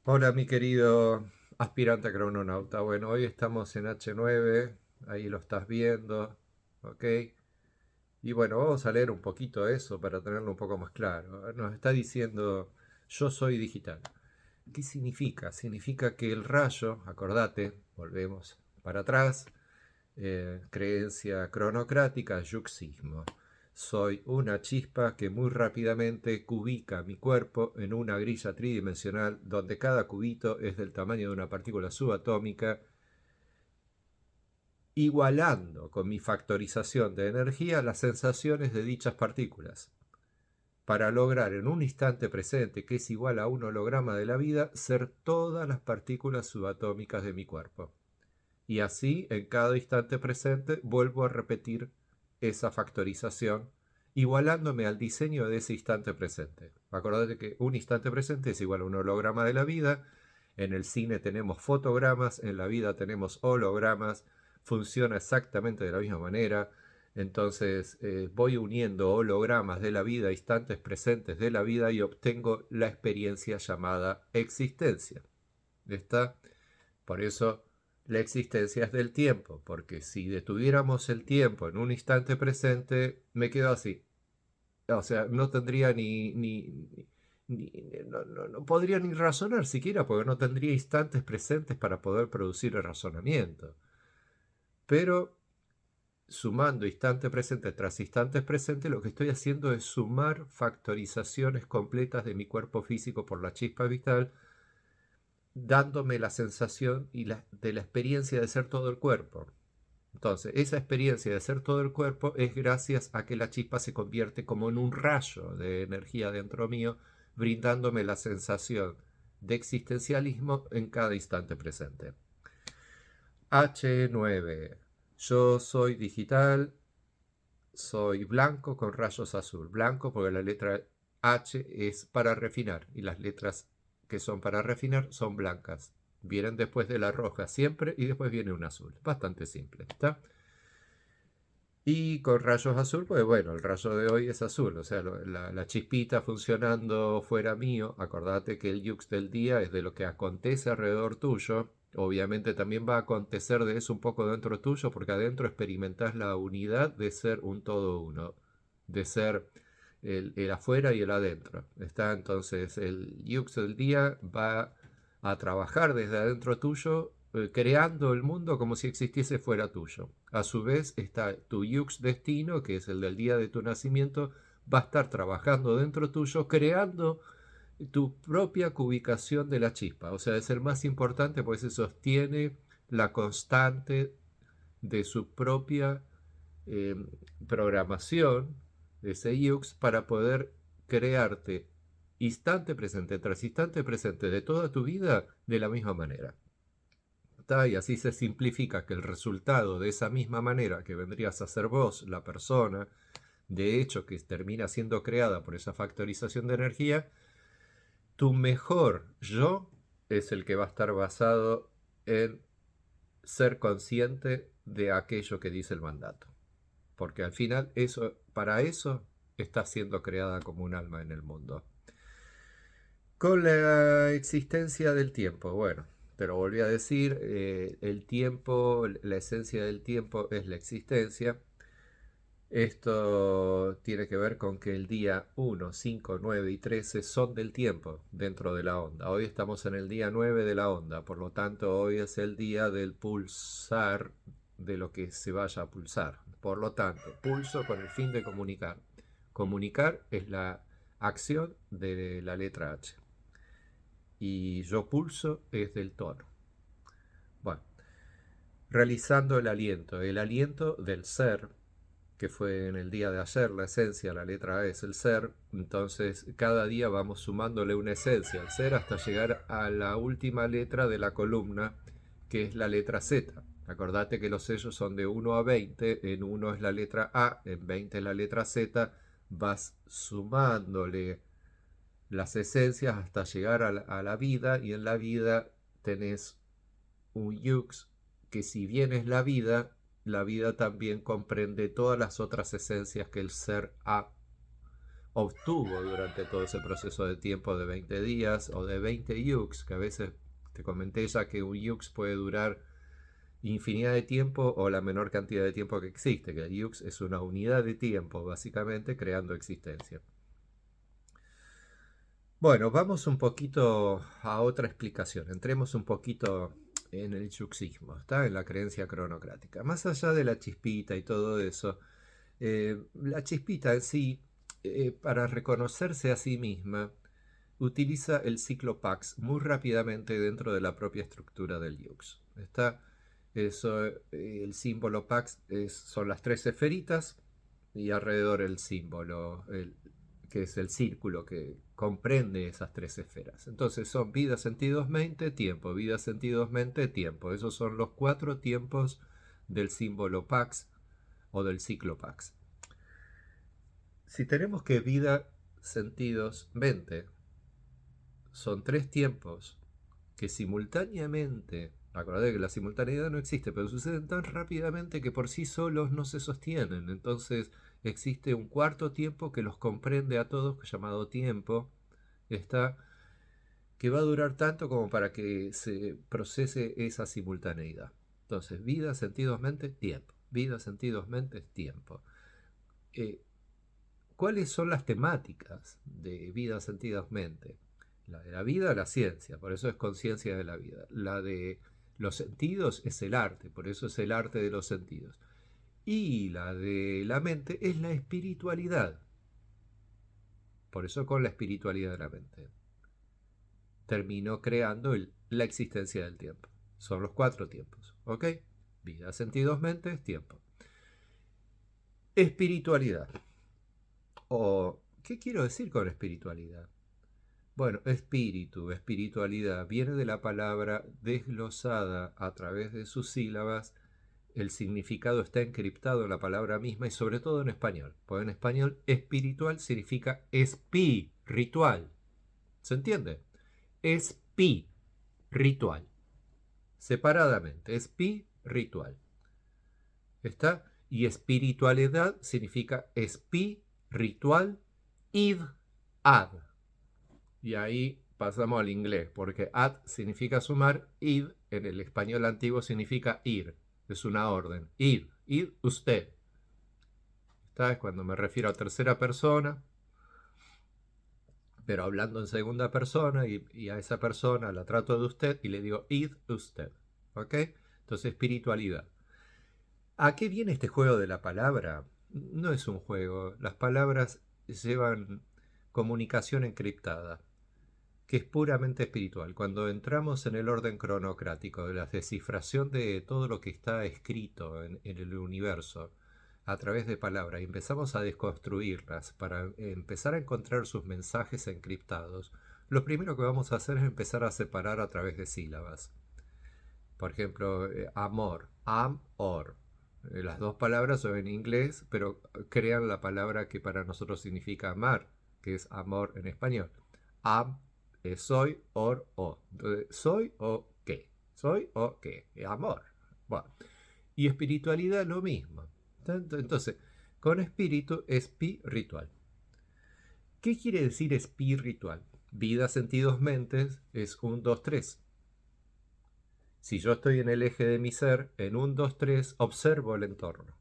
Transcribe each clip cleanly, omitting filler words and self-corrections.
Hola, mi querido aspirante a crononauta. Bueno, hoy estamos en H9, ahí lo estás viendo, ¿ok? Y bueno, vamos a leer un poquito eso para tenerlo un poco más claro. Nos está diciendo, yo soy digital. ¿Qué significa? Significa que el rayo, acordate, volvemos para atrás, creencia cronocrática, yuxismo. Soy una chispa que muy rápidamente cubica mi cuerpo en una grilla tridimensional donde cada cubito es del tamaño de una partícula subatómica, igualando con mi factorización de energía las sensaciones de dichas partículas, para lograr en un instante presente, que es igual a un holograma de la vida, ser todas las partículas subatómicas de mi cuerpo. Y así, en cada instante presente, vuelvo a repetir esa factorización, igualándome al diseño de ese instante presente. Acordate que un instante presente es igual a un holograma de la vida. En el cine tenemos fotogramas, en la vida tenemos hologramas. Funciona exactamente de la misma manera. Entonces voy uniendo hologramas de la vida, instantes presentes de la vida y obtengo la experiencia llamada existencia. ¿Está? Por eso la existencia es del tiempo, porque si detuviéramos el tiempo en un instante presente, me quedo así. O sea, no tendría no podría ni razonar siquiera, porque no tendría instantes presentes para poder producir el razonamiento. Pero sumando instante presente tras instante presente, lo que estoy haciendo es sumar factorizaciones completas de mi cuerpo físico por la chispa vital, dándome la sensación de la experiencia de ser todo el cuerpo. Entonces, esa experiencia de ser todo el cuerpo es gracias a que la chispa se convierte como en un rayo de energía dentro mío, brindándome la sensación de existencialismo en cada instante presente. H9. Yo soy digital, soy blanco con rayos azul. Blanco porque la letra H es para refinar y las letras que son para refinar son blancas. Vienen después de la roja siempre y después viene un azul. Bastante simple, ¿está? Y con rayos azul, pues bueno, el rayo de hoy es azul, o sea, la chispita funcionando fuera mío. Acordate que el yux del día es de lo que acontece alrededor tuyo. Obviamente también va a acontecer de eso un poco dentro tuyo, porque adentro experimentás la unidad de ser un todo uno, de ser el afuera y el adentro. Está entonces el yux del día va a trabajar desde adentro tuyo, creando el mundo como si existiese fuera tuyo. A su vez está tu yux destino, que es el del día de tu nacimiento, va a estar trabajando dentro tuyo, creando tu propia cubicación de la chispa. O sea, es el más importante porque se sostiene la constante de su propia eh, programación de ese yux para poder crearte instante presente tras instante presente de toda tu vida de la misma manera. ¿Tá? Y así se simplifica que el resultado de esa misma manera que vendrías a ser vos, la persona, de hecho que termina siendo creada por esa factorización de energía, tu mejor yo es el que va a estar basado en ser consciente de aquello que dice el mandato. Porque al final eso, para eso está siendo creada como un alma en el mundo. Con la existencia del tiempo, bueno, te lo volví a decir, el tiempo, la esencia del tiempo es la existencia. Esto tiene que ver con que el día 1, 5, 9 y 13 son del tiempo dentro de la onda. Hoy estamos en el día 9 de la onda, por lo tanto hoy es el día del pulsar de lo que se vaya a pulsar. Por lo tanto, pulso con el fin de comunicar. Comunicar es la acción de la letra H y yo pulso es del tono. Bueno, realizando el aliento del ser, que fue en el día de ayer, la esencia, la letra A es el ser, entonces cada día vamos sumándole una esencia al ser hasta llegar a la última letra de la columna, que es la letra Z. Acordate que los sellos son de 1 a 20, en 1 es la letra A, en 20 es la letra Z, vas sumándole las esencias hasta llegar a la vida, y en la vida tenés un yux que, si bien es la vida también comprende todas las otras esencias que el ser A obtuvo durante todo ese proceso de tiempo de 20 días o de 20 yux, que a veces te comenté ya que un yux puede durar infinidad de tiempo o la menor cantidad de tiempo que existe, que el yux es una unidad de tiempo básicamente creando existencia. Bueno, vamos un poquito a otra explicación, entremos un poquito en el yuxismo, ¿está? En la creencia cronocrática. Más allá de la chispita y todo eso, la chispita en sí, para reconocerse a sí misma, utiliza el ciclo Pax muy rápidamente dentro de la propia estructura del Yux. Está eso, el símbolo Pax son las tres esferitas y alrededor el símbolo, que es el círculo que comprende esas tres esferas. Entonces son vida, sentidos, mente, tiempo, vida, sentidos, mente, tiempo. Esos son los 4 tiempos del símbolo Pax o del ciclo Pax. Si tenemos que vida, sentidos, mente son 3 tiempos que simultáneamente, acordate que la simultaneidad no existe, pero suceden tan rápidamente que por sí solos no se sostienen. Entonces existe un cuarto tiempo que los comprende a todos, llamado tiempo, está, que va a durar tanto como para que se procese esa simultaneidad. Entonces, vida, sentidos, mente, tiempo. Vida, sentidos, mente, tiempo. Eh, ¿Cuáles son las temáticas de vida, sentidos, mente? La de la vida, la ciencia, por eso es conciencia de la vida. La de los sentidos es el arte, por eso es el arte de los sentidos. Y la de la mente es la espiritualidad, por eso con la espiritualidad de la mente. Terminó creando la existencia del tiempo. Son los 4 tiempos, ¿ok? Vida, sentidos, mente, tiempo. Espiritualidad. O, ¿qué quiero decir con espiritualidad? Bueno, espíritu, espiritualidad, viene de la palabra desglosada a través de sus sílabas. El significado está encriptado en la palabra misma y sobre todo en español. Porque en español espiritual significa espiritual. ¿Se entiende? Espiritual. Separadamente, espiritual. ¿Está? Y espiritualidad significa espiritual id ad. Y ahí pasamos al inglés, porque ad significa sumar, id en el español antiguo significa ir, es una orden, id usted. ¿Está? Es cuando me refiero a tercera persona, pero hablando en segunda persona y a esa persona la trato de usted y le digo id usted. ¿Ok? Entonces espiritualidad. ¿A qué viene este juego de la palabra? No es un juego, las palabras llevan comunicación encriptada, que es puramente espiritual. Cuando entramos en el orden cronocrático de la descifración de todo lo que está escrito en el universo a través de palabras y empezamos a desconstruirlas para empezar a encontrar sus mensajes encriptados, lo primero que vamos a hacer es empezar a separar a través de sílabas. Por ejemplo, amor, am-or. Las dos palabras son en inglés, pero crean la palabra que para nosotros significa amar, que es amor en español. Am es soy, or, o. Entonces, soy o qué. Soy o qué. Amor. Bueno. Y espiritualidad lo mismo. Entonces, con espíritu, espiritual. ¿Qué quiere decir espiritual? Vida, sentidos, mentes es 1, 2, 3. Si yo estoy en el eje de mi ser, en 1, 2, 3, observo el entorno.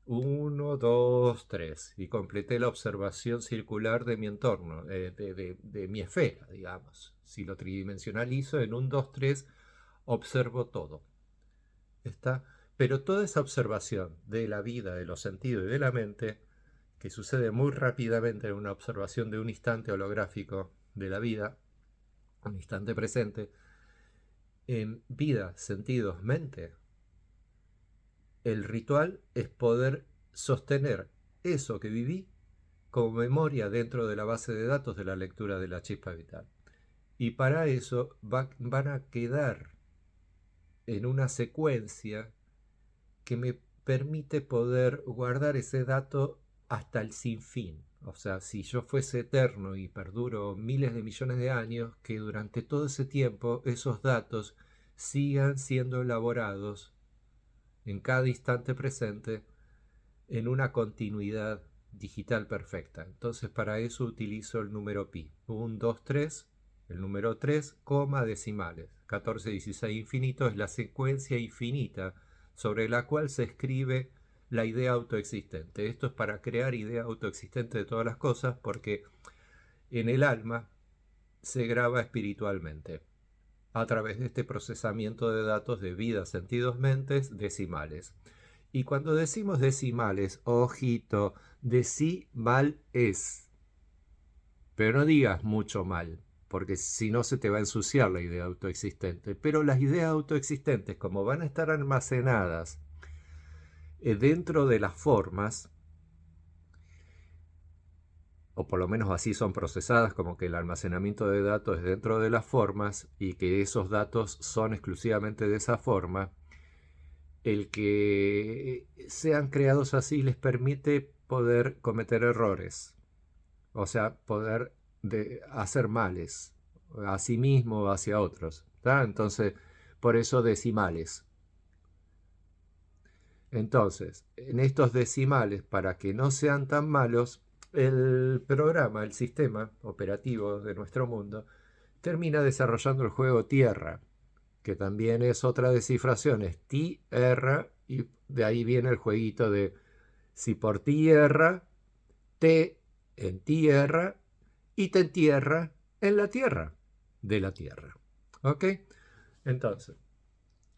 1, 2, 3. Y completé la observación circular de mi entorno, de mi esfera, digamos. Si lo tridimensionalizo, en 1, 2, 3, observo todo. ¿Está? Pero toda esa observación de la vida, de los sentidos y de la mente, que sucede muy rápidamente en una observación de un instante holográfico de la vida, un instante presente, en vida, sentidos, mente, el ritual es poder sostener eso que viví como memoria dentro de la base de datos de la lectura de la chispa vital. Y para eso van a quedar en una secuencia que me permite poder guardar ese dato hasta el sinfín. O sea, si yo fuese eterno y perduro miles de millones de años, que durante todo ese tiempo esos datos sigan siendo elaborados en cada instante presente en una continuidad digital perfecta. Entonces para eso utilizo el número pi. 1, 2, 3, el número 3, coma, decimales. 14, 16, infinito es la secuencia infinita sobre la cual se escribe la idea autoexistente. Esto es para crear idea autoexistente de todas las cosas, porque en el alma se graba espiritualmente a través de este procesamiento de datos de vida, sentidos, mentes, decimales. Y cuando decimos decimales, ojito, decimal es. Pero no digas mucho mal, porque si no se te va a ensuciar la idea autoexistente. Pero las ideas autoexistentes, como van a estar almacenadas dentro de las formas, o por lo menos así son procesadas, como que el almacenamiento de datos es dentro de las formas y que esos datos son exclusivamente de esa forma, el que sean creados así les permite poder cometer errores, o sea, poder hacer males a sí mismo o hacia otros, ¿tá? Entonces, por eso decimales. Entonces, en estos decimales, para que no sean tan malos, el programa, el sistema operativo de nuestro mundo, termina desarrollando el juego Tierra, que también es otra descifración, es tierra, y de ahí viene el jueguito de si por tierra, te entierra y te entierra en la tierra de la tierra. ¿Ok? Entonces,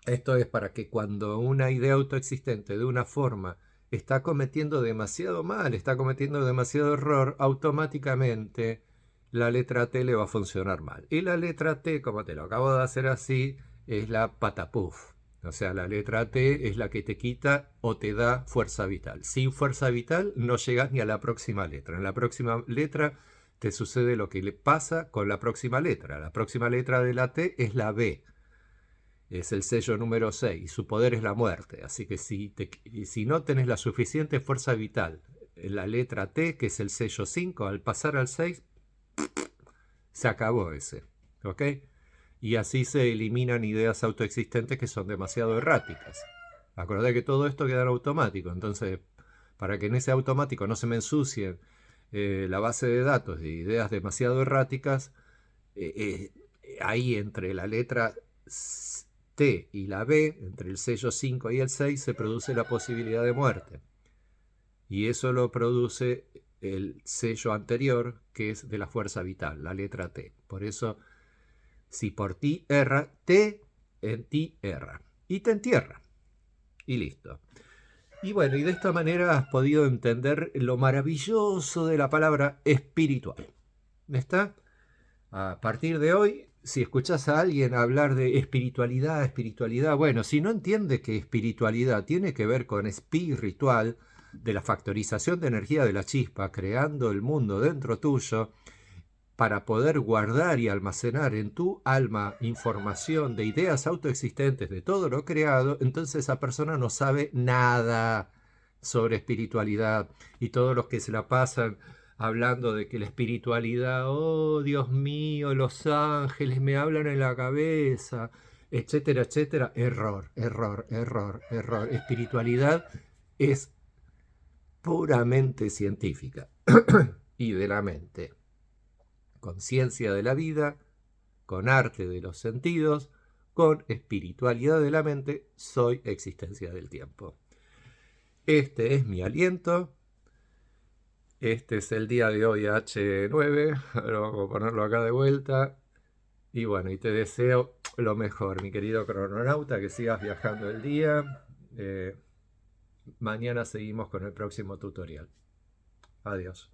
esto es para que cuando una idea autoexistente de una forma está cometiendo demasiado mal, está cometiendo demasiado error, automáticamente la letra T le va a funcionar mal. Y la letra T, como te lo acabo de hacer así, es la patapuf. O sea, la letra T es la que te quita o te da fuerza vital. Sin fuerza vital no llegas ni a la próxima letra. En la próxima letra te sucede lo que le pasa con la próxima letra. La próxima letra de la T es la B. Es el sello número 6 y su poder es la muerte. Así que si no tenés la suficiente fuerza vital en la letra T, que es el sello 5, al pasar al 6, se acabó ese. ¿Ok? Y así se eliminan ideas autoexistentes que son demasiado erráticas. Acordá que todo esto queda en automático. Entonces, para que en ese automático no se me ensucien la base de datos de ideas demasiado erráticas, ahí entre la letra T y la B, entre el sello 5 y el 6, se produce la posibilidad de muerte. Y eso lo produce el sello anterior, que es de la fuerza vital, la letra T. Por eso, si por ti erra, T en ti erra. Y te entierra. Y listo. Y bueno, y de esta manera has podido entender lo maravilloso de la palabra espiritual. ¿Está? A partir de hoy, si escuchás a alguien hablar de espiritualidad, espiritualidad, bueno, si no entiende que espiritualidad tiene que ver con espiritual, de la factorización de energía de la chispa, creando el mundo dentro tuyo, para poder guardar y almacenar en tu alma información de ideas autoexistentes de todo lo creado, entonces esa persona no sabe nada sobre espiritualidad. Y todos los que se la pasan hablando de que la espiritualidad, oh Dios mío, los ángeles me hablan en la cabeza, etcétera, etcétera, error, error, error, error. Espiritualidad es puramente científica y de la mente. Conciencia de la vida, con arte de los sentidos, con espiritualidad de la mente, soy existencia del tiempo. Este es mi aliento. Este es el día de hoy H9. Ahora vamos a ponerlo acá de vuelta. Y bueno, y te deseo lo mejor, mi querido crononauta, que sigas viajando el día. Mañana seguimos con el próximo tutorial. Adiós.